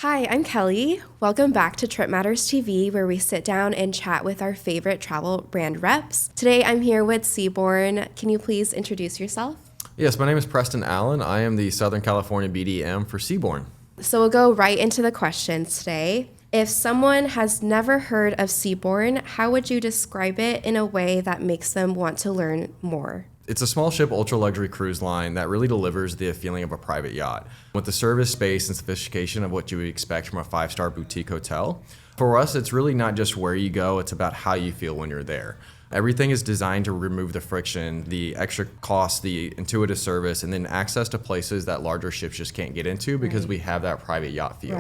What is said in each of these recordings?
Hi, I'm Kelly. Welcome back to TripMatters TV, where we sit down and chat with our favorite travel brand reps. Today, I'm here with Seabourn. Can you please introduce yourself? Yes, my name is Preston Allen. I am the Southern California BDM for Seabourn. So we'll go right into the questions today. If someone has never heard of Seabourn, how would you describe it in a way that makes them want to learn more? It's a small ship, ultra luxury cruise line that really delivers the feeling of a private yacht with the service, space, and sophistication of what you would expect from a five-star boutique hotel. For us, it's really not just where you go, it's about how you feel when you're there. Everything is designed to remove the friction, the extra cost, the intuitive service, and then access to places that larger ships just can't get into because we have that private yacht feel.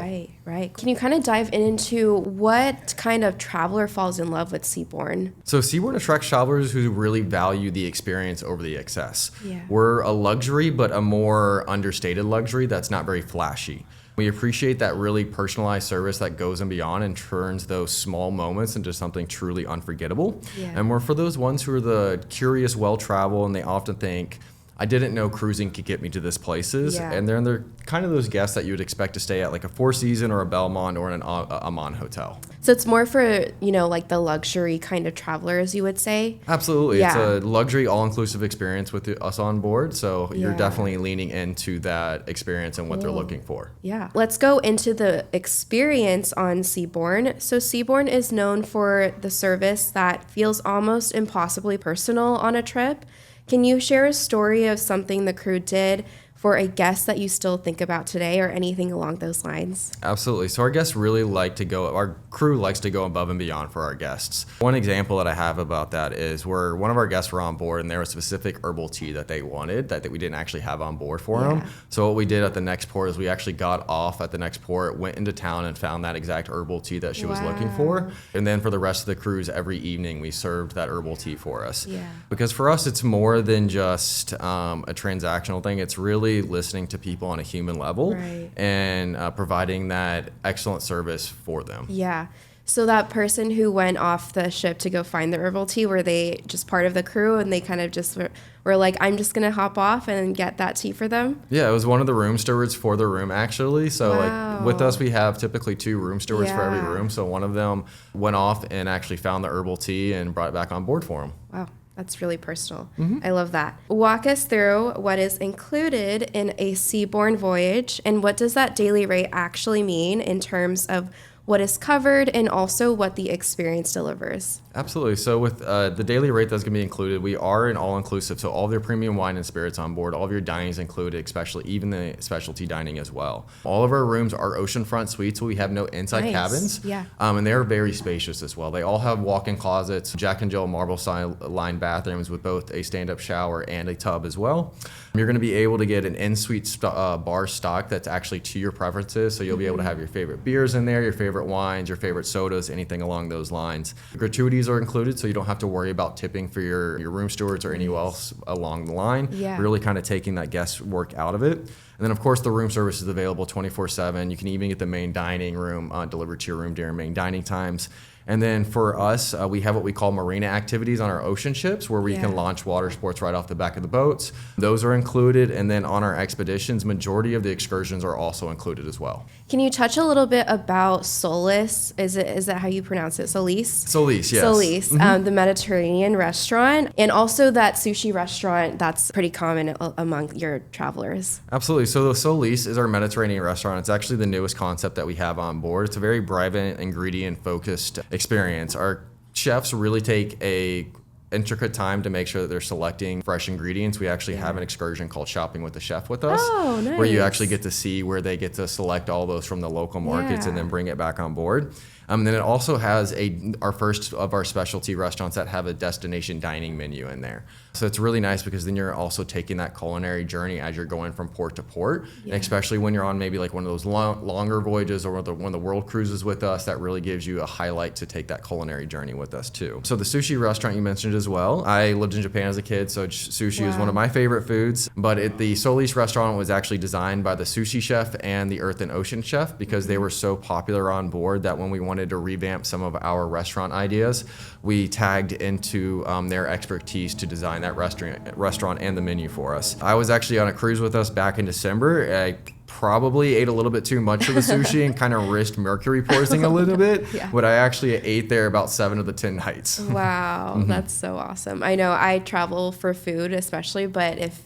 Right. Can you kind of dive into what kind of traveler falls in love with Seabourn? So Seabourn attracts travelers who really value the experience over the excess. Yeah. We're a luxury, but a more understated luxury that's not very flashy. We appreciate that really personalized service that goes and beyond and turns those small moments into something truly unforgettable. Yeah. And we're for those ones who are the curious, well-traveled, and they often think, I didn't know cruising could get me to this places. Yeah. And they're kind of those guests that you would expect to stay at like a Four Seasons or a Belmont or an Amman hotel. So it's more for, like the luxury kind of travelers, you would say? Absolutely. Yeah. It's a luxury, all-inclusive experience with us on board. So you're Yeah. definitely leaning into that experience and what they're Cool. looking for. Yeah. Let's go into the experience on Seabourn. So Seabourn is known for the service that feels almost impossibly personal on a trip. Can you share a story of something the crew did for a guest that you still think about today or anything along those lines? Absolutely. So our guests really our crew likes to go above and beyond for our guests. One example that I have about that is where one of our guests were on board and there was a specific herbal tea that they wanted that we didn't actually have on board for them. So what we did at the next port is we actually got off at the next port, went into town and found that exact herbal tea that she was looking for. And then for the rest of the cruise, every evening we served that herbal tea for us. Yeah. Because for us, it's more than just a transactional thing. It's really listening to people on a human level and providing that excellent service for them. Yeah. So that person who went off the ship to go find the herbal tea, were they just part of the crew and they kind of just were like, I'm just going to hop off and get that tea for them? Yeah, it was one of the room stewards for the room, actually. So like with us, we have typically two room stewards for every room. So one of them went off and actually found the herbal tea and brought it back on board for them. Wow. That's really personal. I love that. Walk us through what is included in a Seabourn voyage and what does that daily rate actually mean in terms of what is covered and also what the experience delivers. Absolutely. So with the daily rate that's going to be included, we are an all-inclusive. So all of your premium wine and spirits on board, all of your dining is included, especially even the specialty dining as well. All of our rooms are oceanfront suites, so we have no inside cabins. Yeah. And they're very spacious as well. They all have walk-in closets, Jack and Jill marble lined bathrooms with both a stand-up shower and a tub as well. You're going to be able to get an in-suite bar stock that's actually to your preferences. So you'll be able to have your favorite beers in there, your favorite wines, your favorite sodas, anything along those lines. Gratuities are included, so you don't have to worry about tipping for your room stewards or anyone else along the line. Yeah. Really kind of taking that guesswork out of it. And then, of course, the room service is available 24/7. You can even get the main dining room delivered to your room during main dining times. And then for us, we have what we call marina activities on our ocean ships where we can launch water sports right off the back of the boats. Those are included. And then on our expeditions, majority of the excursions are also included as well. Can you touch a little bit about Solís? Is that how you pronounce it? Solís? Solís, yes. Solís, the Mediterranean restaurant, and also that sushi restaurant that's pretty common among your travelers. Absolutely. So the Solís is our Mediterranean restaurant. It's actually the newest concept that we have on board. It's a very private, ingredient-focused experience. Our chefs really take a intricate time to make sure that they're selecting fresh ingredients. We actually have an excursion called Shopping with the Chef with us, where you actually get to see where they get to select all those from the local markets and then bring it back on board. And then it also has our first of our specialty restaurants that have a destination dining menu in there. So it's really nice because then you're also taking that culinary journey as you're going from port to port, and especially when you're on maybe like one of those longer voyages or one of the world cruises with us, that really gives you a highlight to take that culinary journey with us too. So the sushi restaurant you mentioned as well. I lived in Japan as a kid, so sushi is one of my favorite foods. But the Solís restaurant was actually designed by the sushi chef and the earth and ocean chef because they were so popular on board that when we wanted to revamp some of our restaurant ideas, we tagged into their expertise to design that restaurant and the menu for us. I was actually on a cruise with us back in December. I probably ate a little bit too much of the sushi and kind of risked mercury poisoning a little bit. Yeah. But I actually ate there about 7 of the 10 nights. Wow, that's so awesome. I know I travel for food especially, but if,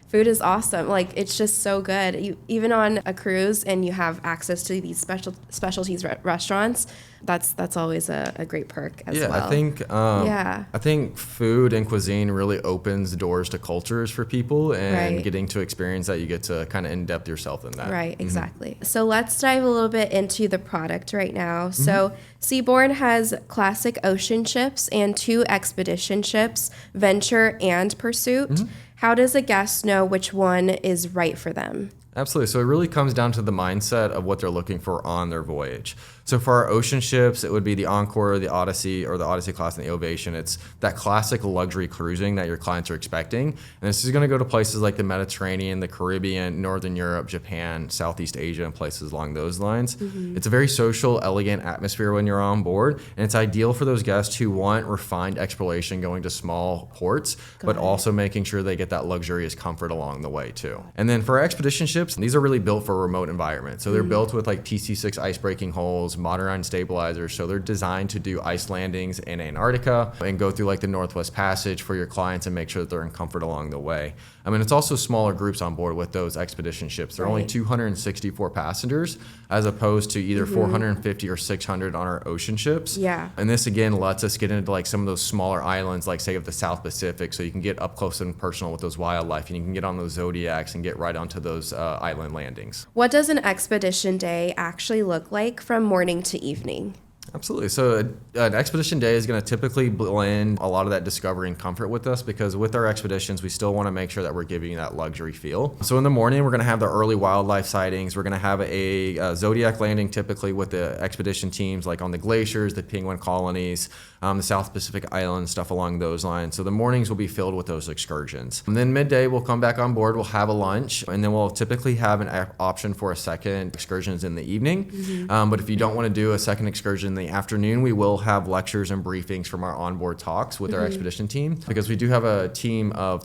food is awesome. Like, it's just so good. Even on a cruise and you have access to these specialties restaurants, that's always a great perk as well. I think food and cuisine really opens doors to cultures for people, and getting to experience that, you get to kind of in-depth yourself in that. Right, exactly. So let's dive a little bit into the product right now. So Seabourn has classic ocean ships and 2 expedition ships, Venture and Pursuit. How does a guest know which one is right for them? Absolutely. So it really comes down to the mindset of what they're looking for on their voyage. So for our ocean ships, it would be the Encore, the Odyssey, or the Odyssey class and the Ovation. It's that classic luxury cruising that your clients are expecting. And this is going to go to places like the Mediterranean, the Caribbean, Northern Europe, Japan, Southeast Asia, and places along those lines. It's a very social, elegant atmosphere when you're on board. And it's ideal for those guests who want refined exploration going to small ports, but also making sure they get that luxurious comfort along the way too. And then for our expedition ships, these are really built for a remote environment. So they're built with like TC6 ice breaking hulls, modern stabilizers. So they're designed to do ice landings in Antarctica and go through like the Northwest Passage for your clients and make sure that they're in comfort along the way. I mean, it's also smaller groups on board with those expedition ships. They're only 264 passengers as opposed to either 450 or 600 on our ocean ships. Yeah. And this again lets us get into like some of those smaller islands, like say of the South Pacific, so you can get up close and personal with those wildlife, and you can get on those Zodiacs and get right onto those island landings. What does an expedition day actually look like from morning to evening? Absolutely. So an expedition day is going to typically blend a lot of that discovery and comfort with us, because with our expeditions, we still want to make sure that we're giving you that luxury feel. So in the morning, we're going to have the early wildlife sightings. We're going to have a Zodiac landing typically with the expedition teams, like on the glaciers, the penguin colonies, the South Pacific Islands, stuff along those lines. So the mornings will be filled with those excursions. And then midday, we'll come back on board, we'll have a lunch, and then we'll typically have an option for a second excursions in the evening. But if you don't want to do a second excursion in the afternoon, we will have lectures and briefings from our onboard talks with our expedition team, because we do have a team of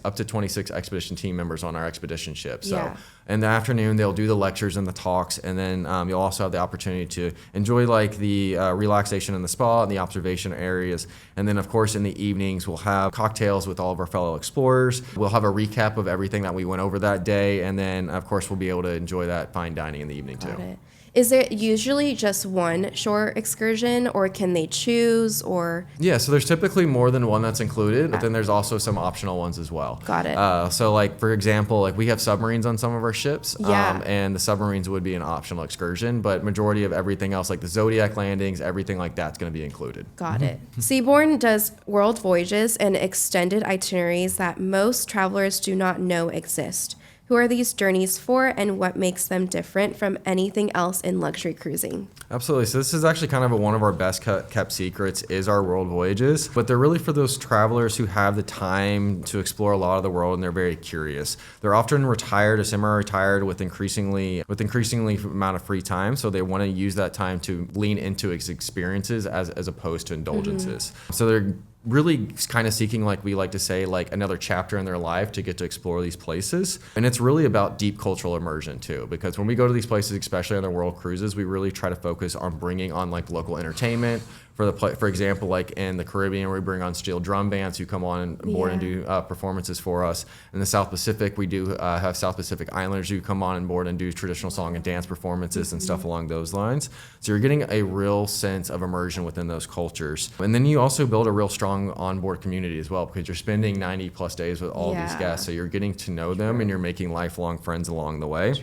up to 26 expedition team members on our expedition ship. So in the afternoon, they'll do the lectures and the talks, and then you'll also have the opportunity to enjoy like the relaxation in the spa and the observation areas. And then of course in the evenings, we'll have cocktails with all of our fellow explorers. We'll have a recap of everything that we went over that day, and then of course we'll be able to enjoy that fine dining in the evening too. Is there usually just one shore excursion, or can they choose, or? Yeah, so there's typically more than one that's included, but then there's also some optional ones as well. Got it. So like, for example, like we have submarines on some of our ships, and the submarines would be an optional excursion, but majority of everything else, like the Zodiac landings, everything like that's going to be included. Got it. Seabourn does world voyages and extended itineraries that most travelers do not know exist. Who are these journeys for, and what makes them different from anything else in luxury cruising? Absolutely. So this is actually kind of one of our best kept secrets is our world voyages, but they're really for those travelers who have the time to explore a lot of the world, and they're very curious. They're often retired or semi-retired with increasingly amount of free time, so they want to use that time to lean into experiences as opposed to indulgences. So they're really kind of seeking, like we like to say, like another chapter in their life to get to explore these places. And it's really about deep cultural immersion too, because when we go to these places, especially on the world cruises, we really try to focus on bringing on like local entertainment. For example, like in the Caribbean, we bring on steel drum bands who come on board and do performances for us. In the South Pacific, we do have South Pacific Islanders who come on board and do traditional song and dance performances and stuff along those lines. So you're getting a real sense of immersion within those cultures. And then you also build a real strong onboard community as well, because you're spending 90 plus days with all these guests. So you're getting to know them, and you're making lifelong friends along the way.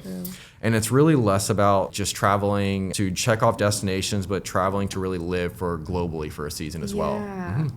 And it's really less about just traveling to check off destinations, but traveling to really live globally for a season as well.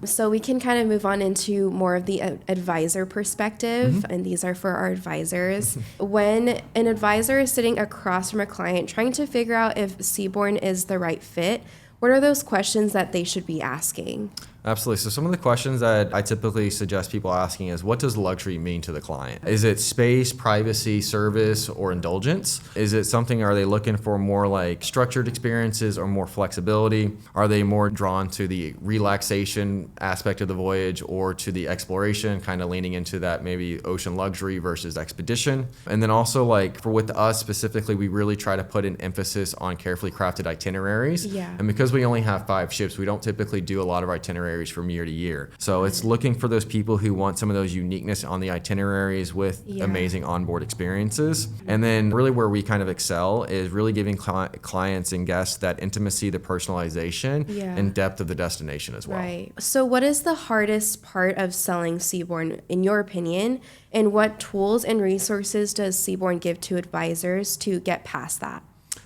So we can kind of move on into more of the advisor perspective, and these are for our advisors. When an advisor is sitting across from a client trying to figure out if Seabourn is the right fit, what are those questions that they should be asking? Absolutely. So some of the questions that I typically suggest people asking is, what does luxury mean to the client? Is it space, privacy, service, or indulgence? Is it something, are they looking for more like structured experiences or more flexibility? Are they more drawn to the relaxation aspect of the voyage or to the exploration, kind of leaning into that maybe ocean luxury versus expedition? And then also like for with us specifically, we really try to put an emphasis on carefully crafted itineraries. Yeah. And because we only have 5 ships, we don't typically do a lot of itineraries from year to year. So it's looking for those people who want some of those uniqueness on the itineraries with amazing onboard experiences. And then really where we kind of excel is really giving clients and guests that intimacy, the personalization, and depth of the destination as well. Right. So what is the hardest part of selling Seabourn, in your opinion? And what tools and resources does Seabourn give to advisors to get past that?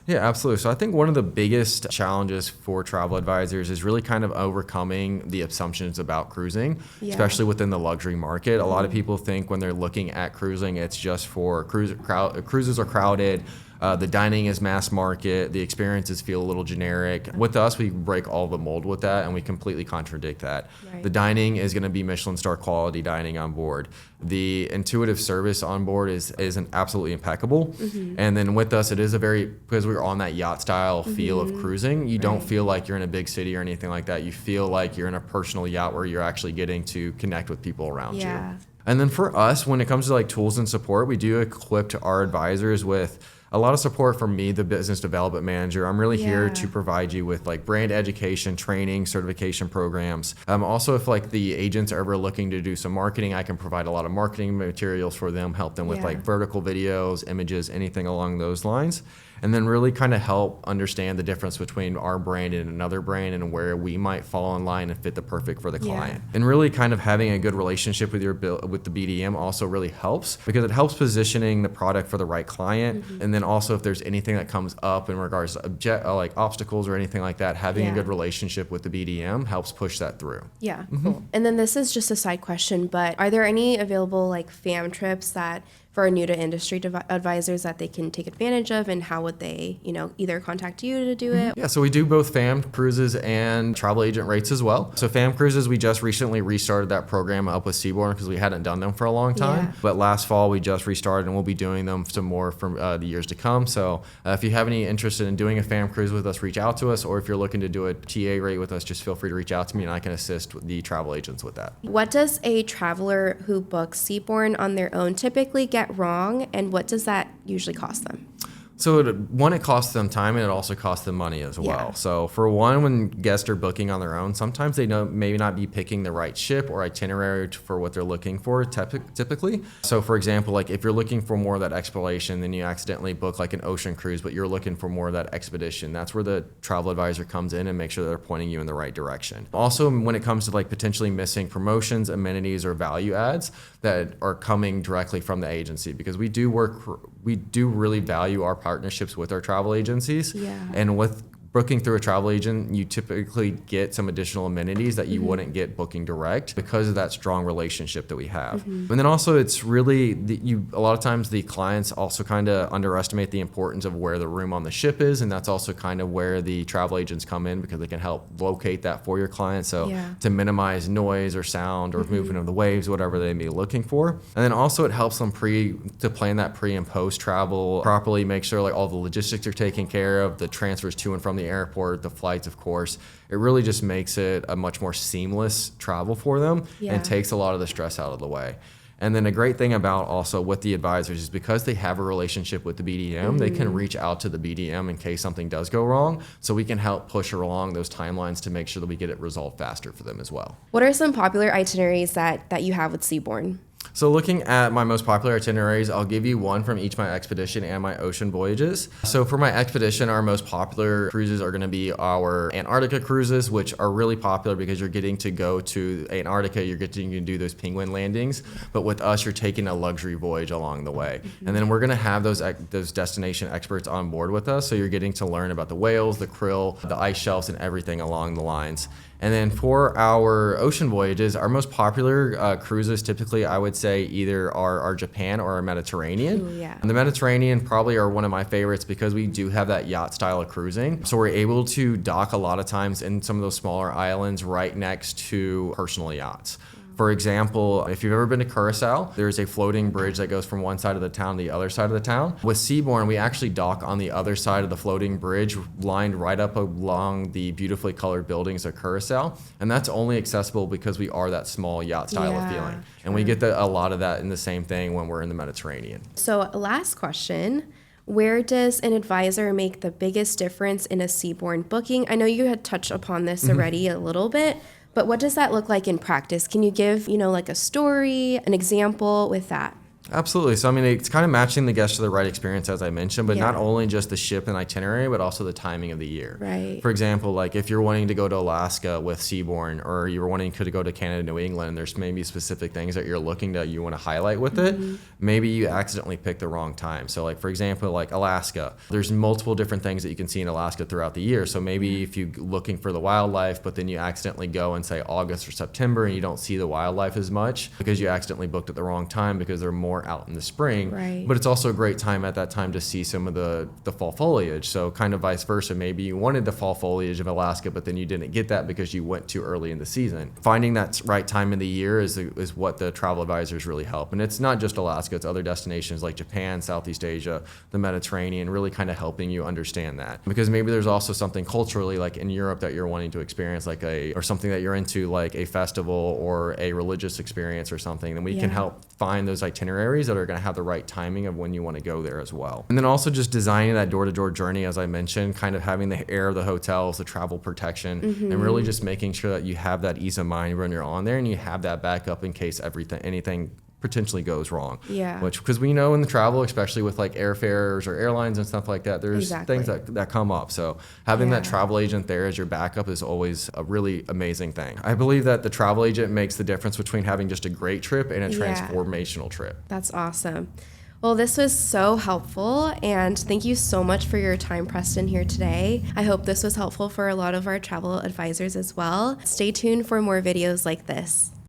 Yeah, absolutely. So I think one of the biggest challenges for travel advisors is really kind of overcoming the assumptions about cruising, especially within the luxury market. A lot of people think when they're looking at cruising, it's just for cruises are crowded. The dining is mass market. The experiences feel a little generic. With us, we break all the mold with that, and we completely contradict that. Right. The dining is going to be Michelin star quality dining on board. The intuitive service on board is absolutely impeccable. And then with us, it is because we're on that yacht style feel of cruising, you don't feel like you're in a big city or anything like that. You feel like you're in a personal yacht where you're actually getting to connect with people around you. And then for us, when it comes to like tools and support, we do equip our advisors with a lot of support from me, the business development manager. I'm really here to provide you with like brand education, training, certification programs. Also, if like the agents are ever looking to do some marketing, I can provide a lot of marketing materials for them, help them with like vertical videos, images, anything along those lines. And then really kind of help understand the difference between our brand and another brand and where we might fall in line and fit the perfect for the client. And really kind of having a good relationship with with the BDM also really helps because it helps positioning the product for the right client. And then also if there's anything that comes up in regards to like obstacles or anything like that, having a good relationship with the BDM helps push that through. Yeah, cool. And then this is just a side question, but are there any available like fam trips that for new to industry advisors that they can take advantage of, and how would they, either contact you to do it? Yeah, so we do both fam cruises and travel agent rates as well. So fam cruises, we just recently restarted that program up with Seabourn because we hadn't done them for a long time. But last fall we just restarted, and we'll be doing them some more from the years to come. So if you have any interest in doing a fam cruise with us, reach out to us, or if you're looking to do a TA rate with us, just feel free to reach out to me and I can assist the travel agents with that. What does a traveler who books Seabourn on their own typically get wrong, and what does that usually cost them? So it costs them time, and it also costs them money as well. So for one, when guests are booking on their own, sometimes they maybe not be picking the right ship or itinerary for what they're looking for typically. So for example, like if you're looking for more of that exploration, then you accidentally book like an ocean cruise, but you're looking for more of that expedition. That's where the travel advisor comes in and makes sure they're pointing you in the right direction. Also, when it comes to like potentially missing promotions, amenities, or value adds that are coming directly from the agency, because we do really value our partnerships with our travel agencies. And with booking through a travel agent, you typically get some additional amenities that you wouldn't get booking direct because of that strong relationship that we have. And then also it's really, a lot of times the clients also kind of underestimate the importance of where the room on the ship is, and that's also kind of where the travel agents come in because they can help locate that for your client. So to minimize noise or sound or movement of the waves, whatever they may be looking for. And then also it helps them to plan that pre and post travel properly, make sure like all the logistics are taken care of, the transfers to and from the airport, the flights, of course. It really just makes it a much more seamless travel for them and takes a lot of the stress out of the way. And then a great thing about also with the advisors is because they have a relationship with the BDM, they can reach out to the BDM in case something does go wrong. So we can help push along those timelines to make sure that we get it resolved faster for them as well. What are some popular itineraries that you have with Seabourn? So looking at my most popular itineraries, I'll give you one from each my expedition and my ocean voyages. So for my expedition, our most popular cruises are going to be our Antarctica cruises, which are really popular because you're getting to go to Antarctica, you're getting to do those penguin landings. But with us, you're taking a luxury voyage along the way. And then we're going to have those destination experts on board with us. So you're getting to learn about the whales, the krill, the ice shelves, and everything along the lines. And then for our ocean voyages, our most popular cruises typically, I would say, either are Japan or our Mediterranean. Ooh, yeah. And the Mediterranean probably are one of my favorites because we do have that yacht style of cruising. So we're able to dock a lot of times in some of those smaller islands right next to personal yachts. For example, if you've ever been to Curacao, there's a floating bridge that goes from one side of the town to the other side of the town. With Seabourn, we actually dock on the other side of the floating bridge, lined right up along the beautifully colored buildings of Curacao. And that's only accessible because we are that small yacht style of feeling. And we get a lot of that in the same thing when we're in the Mediterranean. So last question. Where does an advisor make the biggest difference in a Seabourn booking? I know you had touched upon this already a little bit, but what does that look like in practice? Can you give, like a story, an example with that? Absolutely. So, I mean, it's kind of matching the guest to the right experience, as I mentioned, but not only just the ship and itinerary, but also the timing of the year. Right. For example, like if you're wanting to go to Alaska with Seabourn, or you're wanting to go to Canada, New England, there's maybe specific things that you want to highlight with it. Maybe you accidentally pick the wrong time. So, like, for example, like Alaska, there's multiple different things that you can see in Alaska throughout the year. So maybe if you're looking for the wildlife, but then you accidentally go in, say, August or September, and you don't see the wildlife as much because you accidentally booked at the wrong time because they're more out in the spring. Right. But it's also a great time at that time to see some of the fall foliage. So kind of vice versa. Maybe you wanted the fall foliage of Alaska, but then you didn't get that because you went too early in the season. Finding that right time of the year is what the travel advisors really help. And it's not just Alaska, it's other destinations like Japan, Southeast Asia, the Mediterranean, really kind of helping you understand that. Because maybe there's also something culturally like in Europe that you're wanting to experience, or something that you're into, like a festival or a religious experience or something. Then we can help find those itineraries that are going to have the right timing of when you want to go there as well. And then also just designing that door-to-door journey, as I mentioned, kind of having the air of the hotels, the travel protection, and really just making sure that you have that ease of mind when you're on there and you have that backup in case anything potentially goes wrong. Yeah. Because we know in the travel, especially with like airfares or airlines and stuff like that, there's things that come up. So having that travel agent there as your backup is always a really amazing thing. I believe that the travel agent makes the difference between having just a great trip and a transformational trip. That's awesome. Well, this was so helpful, and thank you so much for your time, Preston, here today. I hope this was helpful for a lot of our travel advisors as well. Stay tuned for more videos like this.